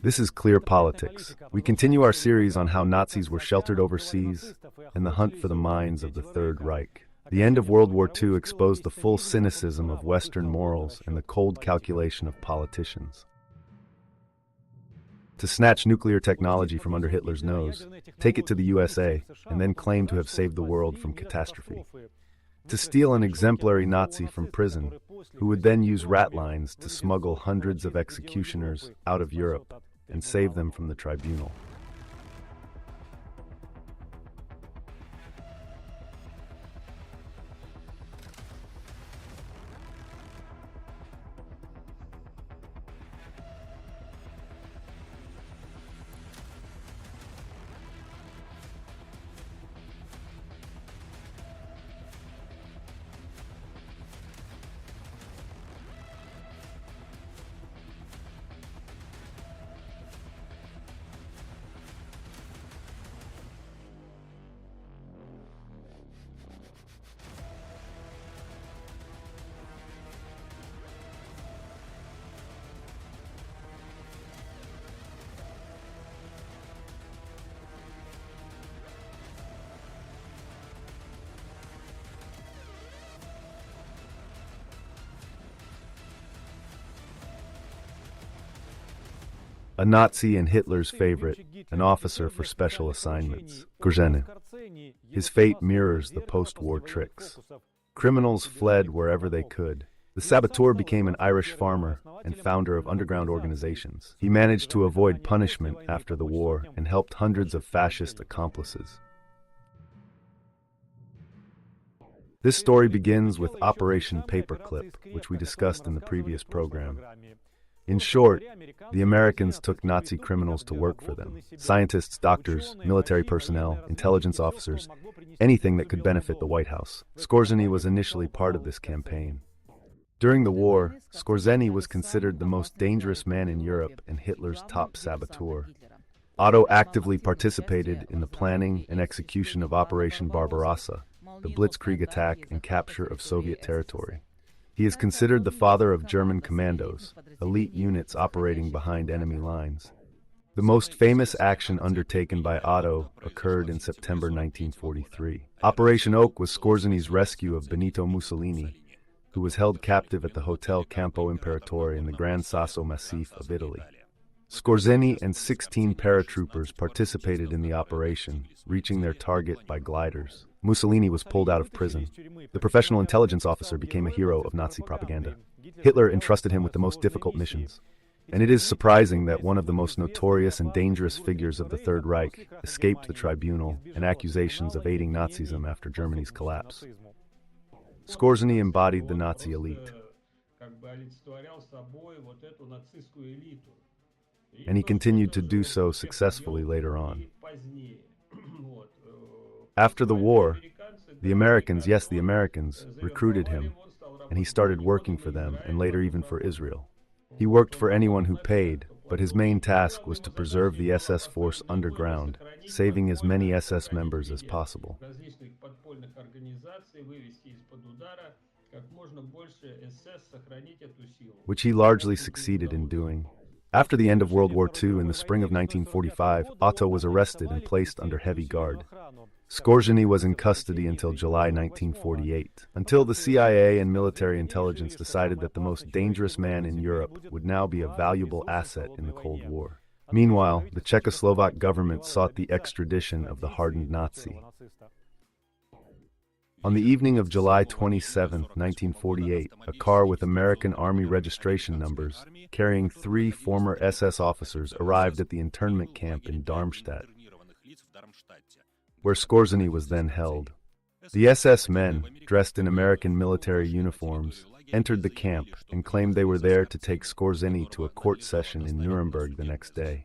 This is Clear Politics. We continue our series on how Nazis were sheltered overseas and the hunt for the minds of the Third Reich. The end of World War II exposed the full cynicism of Western morals and the cold calculation of politicians. To snatch nuclear technology from under Hitler's nose, take it to the USA, and then claim to have saved the world from catastrophe. To steal an exemplary Nazi from prison, who would then use rat lines to smuggle hundreds of executioners out of Europe and save them from the tribunal. A Nazi and Hitler's favorite, an officer for special assignments, Schnee. His fate mirrors the post-war tricks. Criminals fled wherever they could. The saboteur became an Irish farmer and founder of underground organizations. He managed to avoid punishment after the war and helped hundreds of fascist accomplices. This story begins with Operation Paperclip, which we discussed in the previous program. In short, the Americans took Nazi criminals to work for them. Scientists, doctors, military personnel, intelligence officers, anything that could benefit the White House. Schnee was initially part of this campaign. During the war, Schnee was considered the most dangerous man in Europe and Hitler's top saboteur. Otto actively participated in the planning and execution of Operation Barbarossa, the Blitzkrieg attack and capture of Soviet territory. He is considered the father of German commandos, elite units operating behind enemy lines. The most famous action undertaken by Otto occurred in September 1943. Operation Oak was Schnee's rescue of Benito Mussolini, who was held captive at the Hotel Campo Imperatore in the Gran Sasso Massif of Italy. Schnee and 16 paratroopers participated in the operation, reaching their target by gliders. Mussolini was pulled out of prison. The professional intelligence officer became a hero of Nazi propaganda. Hitler entrusted him with the most difficult missions. And it is surprising that one of the most notorious and dangerous figures of the Third Reich escaped the tribunal and accusations of aiding Nazism after Germany's collapse. Schnee embodied the Nazi elite. And he continued to do so successfully later on. After the war, the Americans, yes, the Americans, recruited him, and he started working for them and later even for Israel. He worked for anyone who paid, but his main task was to preserve the SS force underground, saving as many SS members as possible, which he largely succeeded in doing. After the end of World War II in the spring of 1945, Otto was arrested and placed under heavy guard. Schnee was in custody until July 1948, until the CIA and military intelligence decided that the most dangerous man in Europe would now be a valuable asset in the Cold War. Meanwhile, the Czechoslovak government sought the extradition of the hardened Nazi. On the evening of July 27, 1948, a car with American Army registration numbers, carrying 3 former SS officers, arrived at the internment camp in Darmstadt, where Schnee was then held. The SS men, dressed in American military uniforms, entered the camp and claimed they were there to take Schnee to a court session in Nuremberg the next day.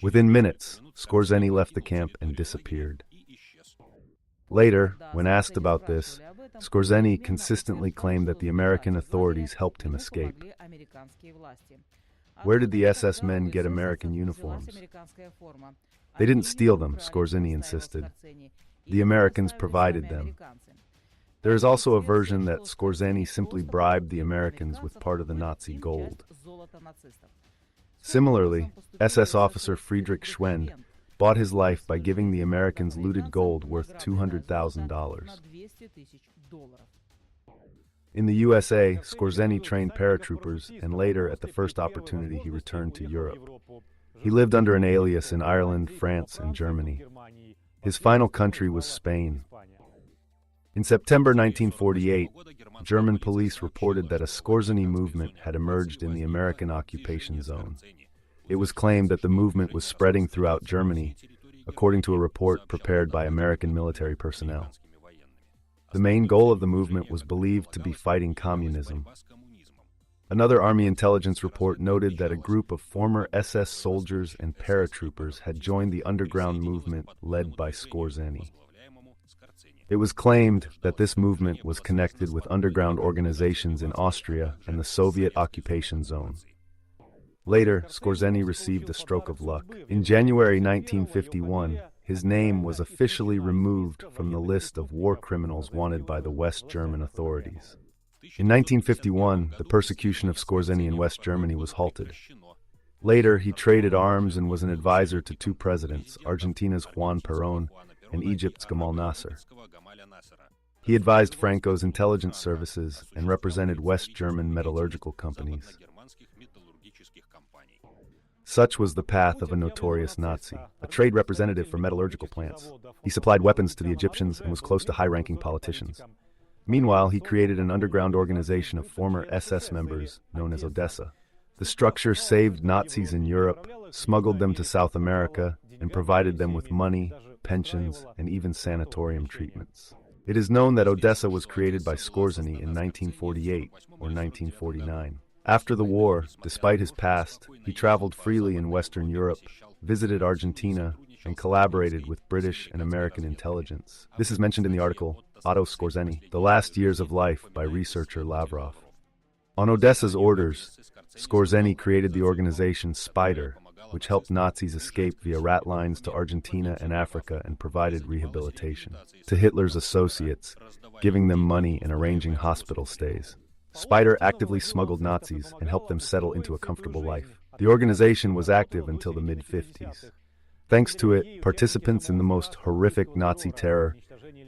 Within minutes, Schnee left the camp and disappeared. Later, when asked about this, Schnee consistently claimed that the American authorities helped him escape. Where did the SS men get American uniforms? They didn't steal them, Schnee insisted. The Americans provided them. There is also a version that Skorzeny simply bribed the Americans with part of the Nazi gold. Similarly, SS officer Friedrich Schwend bought his life by giving the Americans looted gold worth $200,000. In the USA, Skorzeny trained paratroopers, and later, at the first opportunity, he returned to Europe. He lived under an alias in Ireland, France, and Germany. His final country was Spain. In September 1948, German police reported that a Skorzeny movement had emerged in the American occupation zone. It was claimed that the movement was spreading throughout Germany, according to a report prepared by American military personnel. The main goal of the movement was believed to be fighting communism. Another Army intelligence report noted that a group of former SS soldiers and paratroopers had joined the underground movement led by Skorzeny. It was claimed that this movement was connected with underground organizations in Austria and the Soviet occupation zone. Later, Skorzeny received a stroke of luck. In January 1951, his name was officially removed from the list of war criminals wanted by the West German authorities. In 1951, the persecution of Skorzeny in West Germany was halted. Later, he traded arms and was an advisor to two presidents, Argentina's Juan Perón and Egypt's Gamal Nasser. He advised Franco's intelligence services and represented West German metallurgical companies. Such was the path of a notorious Nazi, a trade representative for metallurgical plants. He supplied weapons to the Egyptians and was close to high-ranking politicians. Meanwhile, he created an underground organization of former SS members known as Odessa. The structure saved Nazis in Europe, smuggled them to South America, and provided them with money, pensions, and even sanatorium treatments. It is known that Odessa was created by Skorzeny in 1948 or 1949. After the war, despite his past, he traveled freely in Western Europe, visited Argentina, and collaborated with British and American intelligence. This is mentioned in the article, Otto Skorzeny, The Last Years of Life by researcher Lavrov. On Odessa's orders, Skorzeny created the organization Spider, which helped Nazis escape via rat lines to Argentina and Africa and provided rehabilitation to Hitler's associates, giving them money and arranging hospital stays. Spider actively smuggled Nazis and helped them settle into a comfortable life. The organization was active until the mid-50s. Thanks to it, participants in the most horrific Nazi terror,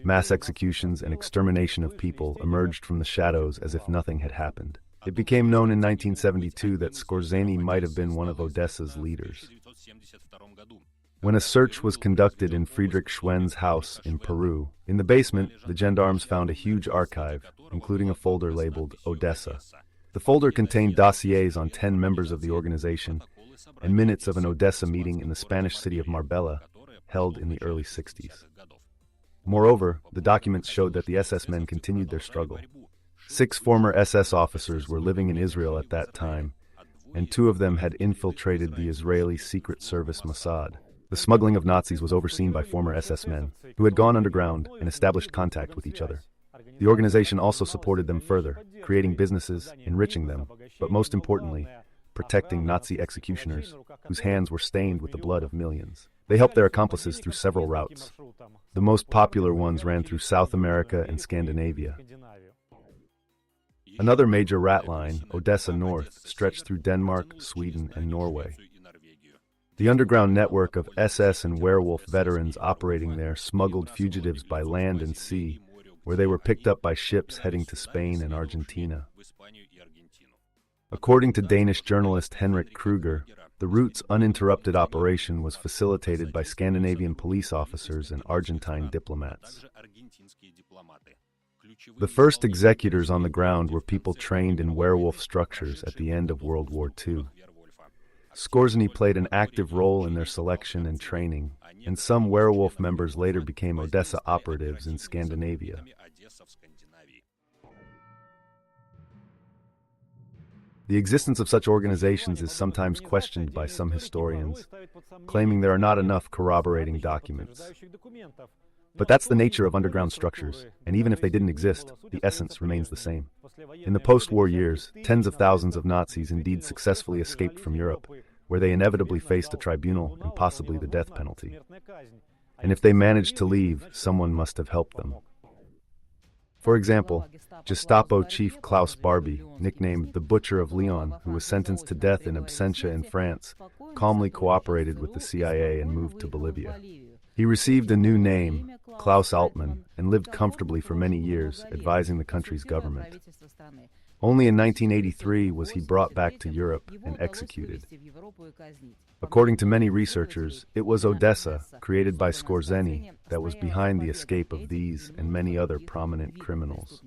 mass executions, and extermination of people emerged from the shadows as if nothing had happened. It became known in 1972 that Skorzeny might have been one of Odessa's leaders. When a search was conducted in Friedrich Schwend's house in Peru, in the basement, the gendarmes found a huge archive, including a folder labeled Odessa. The folder contained dossiers on 10 members of the organization and minutes of an Odessa meeting in the Spanish city of Marbella, held in the early 60s. Moreover, the documents showed that the SS men continued their struggle. 6 former SS officers were living in Israel at that time, and 2 of them had infiltrated the Israeli Secret Service Mossad. The smuggling of Nazis was overseen by former SS men, who had gone underground and established contact with each other. The organization also supported them further, creating businesses, enriching them, but most importantly, protecting Nazi executioners, whose hands were stained with the blood of millions. They helped their accomplices through several routes. The most popular ones ran through South America and Scandinavia. Another major rat line, Odessa North, stretched through Denmark, Sweden, and Norway. The underground network of SS and werewolf veterans operating there smuggled fugitives by land and sea, where they were picked up by ships heading to Spain and Argentina. According to Danish journalist Henrik Kruger, the route's uninterrupted operation was facilitated by Scandinavian police officers and Argentine diplomats. The first executors on the ground were people trained in werewolf structures at the end of World War II. Skorzeny played an active role in their selection and training, and some werewolf members later became Odessa operatives in Scandinavia. The existence of such organizations is sometimes questioned by some historians, claiming there are not enough corroborating documents. But that's the nature of underground structures, and even if they didn't exist, the essence remains the same. In the post-war years, tens of thousands of Nazis indeed successfully escaped from Europe, where they inevitably faced a tribunal and possibly the death penalty. And if they managed to leave, someone must have helped them. For example, Gestapo chief Klaus Barbie, nicknamed the Butcher of Lyon, who was sentenced to death in absentia in France, calmly cooperated with the CIA and moved to Bolivia. He received a new name, Klaus Altmann, and lived comfortably for many years, advising the country's government. Only in 1983 was he brought back to Europe and executed. According to many researchers, it was Odessa, created by Skorzeny, that was behind the escape of these and many other prominent criminals.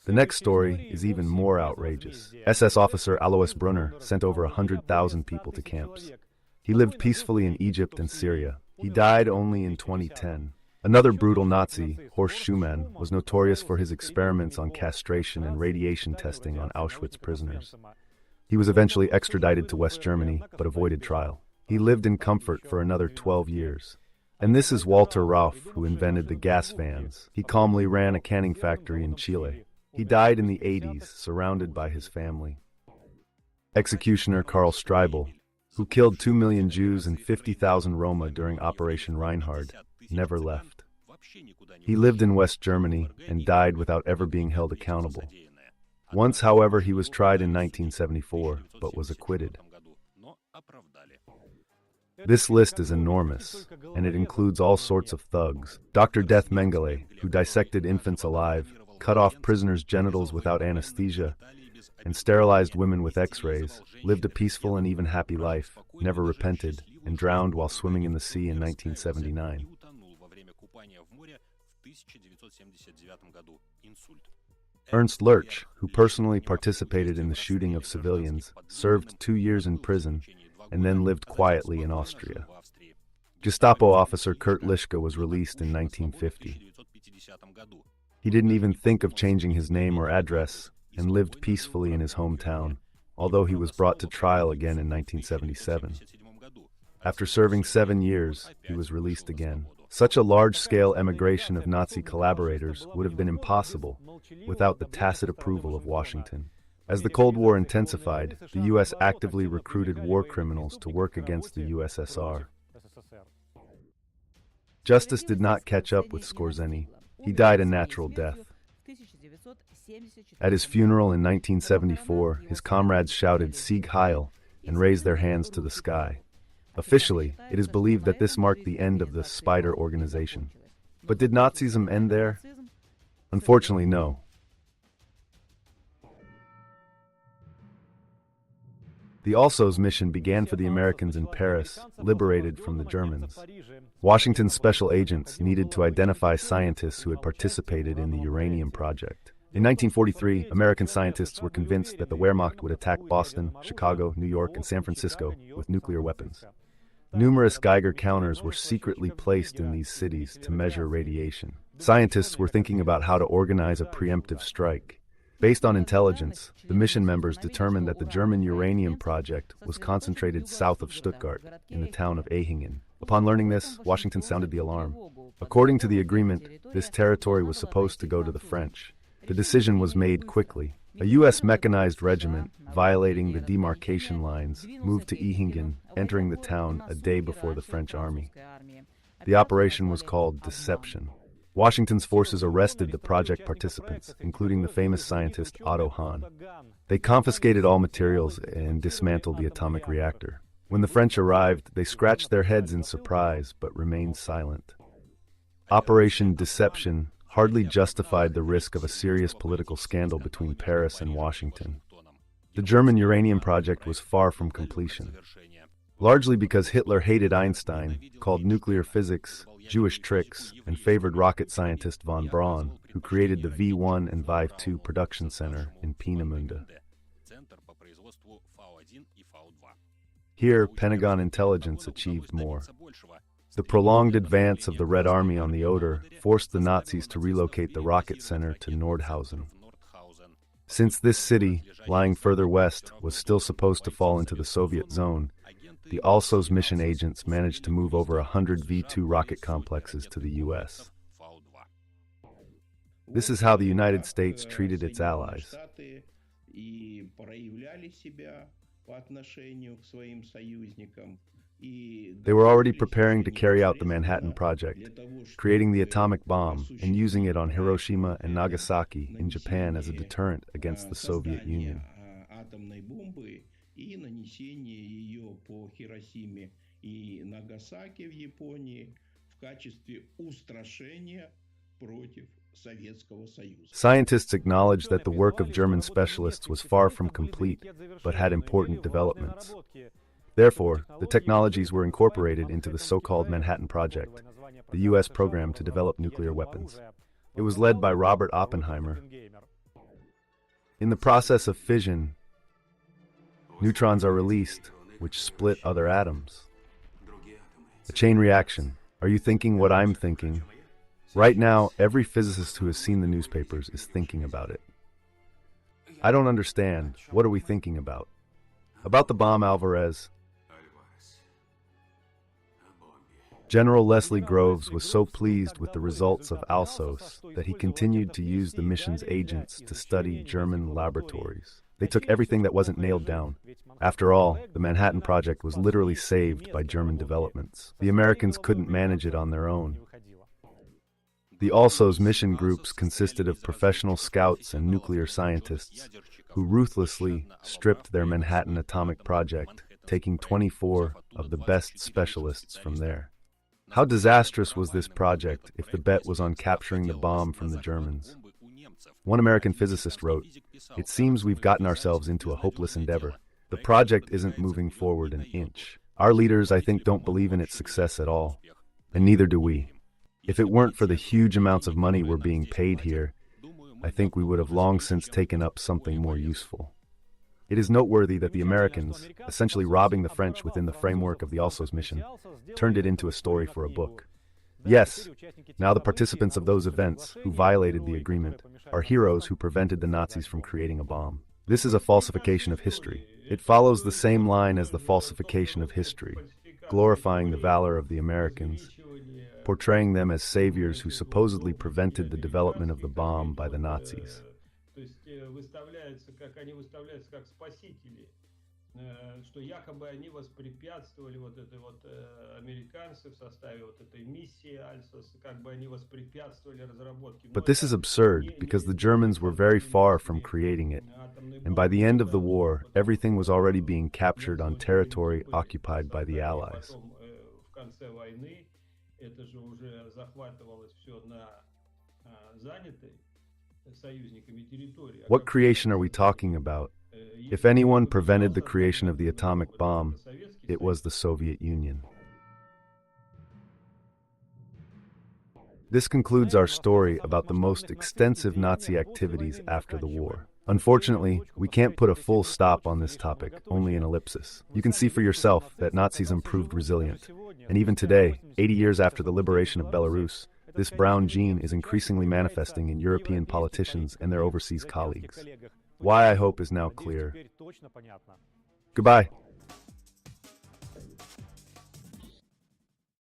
The next story is even more outrageous. SS officer Alois Brunner sent over 100,000 people to camps. He lived peacefully in Egypt and Syria. He died only in 2010. Another brutal Nazi, Horst Schumann, was notorious for his experiments on castration and radiation testing on Auschwitz prisoners. He was eventually extradited to West Germany, but avoided trial. He lived in comfort for another 12 years. And this is Walter Rauff, who invented the gas vans. He calmly ran a canning factory in Chile. He died in the 80s, surrounded by his family. Executioner Karl Streibel, who killed 2 million Jews and 50,000 Roma during Operation Reinhard, never left. He lived in West Germany and died without ever being held accountable. Once, however, he was tried in 1974, but was acquitted. This list is enormous, and it includes all sorts of thugs. Dr. Death Mengele, who dissected infants alive, cut off prisoners' genitals without anesthesia, and sterilized women with X-rays, lived a peaceful and even happy life, never repented, and drowned while swimming in the sea in 1979. Ernst Lurch, who personally participated in the shooting of civilians, served 2 years in prison and then lived quietly in Austria. Gestapo officer Kurt Lischke was released in 1950. He didn't even think of changing his name or address and lived peacefully in his hometown, although he was brought to trial again in 1977. After serving 7 years, he was released again. Such a large-scale emigration of Nazi collaborators would have been impossible without the tacit approval of Washington. As the Cold War intensified, the U.S. actively recruited war criminals to work against the USSR. Justice did not catch up with Skorzeny. He died a natural death. At his funeral in 1974, his comrades shouted "Sieg Heil" and raised their hands to the sky. Officially, it is believed that this marked the end of the Spider organization. But did Nazism end there? Unfortunately, no. The ALOS mission began for the Americans in Paris, liberated from the Germans. Washington's special agents needed to identify scientists who had participated in the uranium project. In 1943, American scientists were convinced that the Wehrmacht would attack Boston, Chicago, New York, and San Francisco with nuclear weapons. Numerous Geiger counters were secretly placed in these cities to measure radiation. Scientists were thinking about how to organize a preemptive strike. Based on intelligence, the mission members determined that the German uranium project was concentrated south of Stuttgart, in the town of Ehingen. Upon learning this, Washington sounded the alarm. According to the agreement, this territory was supposed to go to the French. The decision was made quickly. A U.S. mechanized regiment, violating the demarcation lines, moved to Ehingen, entering the town a day before the French army. The operation was called Deception. Washington's forces arrested the project participants, including the famous scientist Otto Hahn. They confiscated all materials and dismantled the atomic reactor. When the French arrived, they scratched their heads in surprise but remained silent. Operation Deception hardly justified the risk of a serious political scandal between Paris and Washington. The German uranium project was far from completion, largely because Hitler hated Einstein, called nuclear physics Jewish tricks, and favored rocket scientist von Braun, who created the V1 and V2 production center in Peenemünde. Here, Pentagon intelligence achieved more. The prolonged advance of the Red Army on the Oder forced the Nazis to relocate the rocket center to Nordhausen. Since this city, lying further west, was still supposed to fall into the Soviet zone, the ALOS mission agents managed to move over 100 V2 rocket complexes to the U.S. This is how the United States treated its allies. They were already preparing to carry out the Manhattan Project, creating the atomic bomb and using it on Hiroshima and Nagasaki in Japan as a deterrent against the Soviet Union. Scientists acknowledged that the work of German specialists was far from complete, but had important developments. Therefore, the technologies were incorporated into the so-called Manhattan Project, the U.S. program to develop nuclear weapons. It was led by Robert Oppenheimer. In the process of fission, neutrons are released, which split other atoms. A chain reaction. Are you thinking what I'm thinking? Right now, every physicist who has seen the newspapers is thinking about it. I don't understand. What are we thinking about? About the bomb, Alvarez. General Leslie Groves was so pleased with the results of ALOS that he continued to use the mission's agents to study German laboratories. They took everything that wasn't nailed down. After all, the Manhattan Project was literally saved by German developments. The Americans couldn't manage it on their own. The ALOS mission groups consisted of professional scouts and nuclear scientists who ruthlessly stripped their Manhattan atomic project, taking 24 of the best specialists from there. How disastrous was this project if the bet was on capturing the bomb from the Germans? One American physicist wrote, "It seems we've gotten ourselves into a hopeless endeavor. The project isn't moving forward an inch. Our leaders, I think, don't believe in its success at all, and neither do we. If it weren't for the huge amounts of money we're being paid here, I think we would have long since taken up something more useful." It is noteworthy that the Americans, essentially robbing the French within the framework of the ALOS mission, turned it into a story for a book. Yes, now the participants of those events, who violated the agreement, are heroes who prevented the Nazis from creating a bomb. This is a falsification of history. It follows the same line as the falsification of history, glorifying the valor of the Americans, portraying them as saviors who supposedly prevented the development of the bomb by the Nazis. Что якобы они воспрепятствовали вот этой вот американцы в составе вот этой миссии Альсос, как бы они воспрепятствовали разработке. But this is absurd because the Germans were very far from creating it, and by the end of the war, everything was already being captured on territory occupied by the Allies. В конце войны это же уже захватывалось все на занятой союзниками территории. What creation are we talking about? If anyone prevented the creation of the atomic bomb, it was the Soviet Union. This concludes our story about the most extensive Nazi activities after the war. Unfortunately, we can't put a full stop on this topic, only an ellipsis. You can see for yourself that Nazism proved resilient. And even today, 80 years after the liberation of Belarus, this brown gene is increasingly manifesting in European politicians and their overseas colleagues. Why, I hope, is now clear. Goodbye.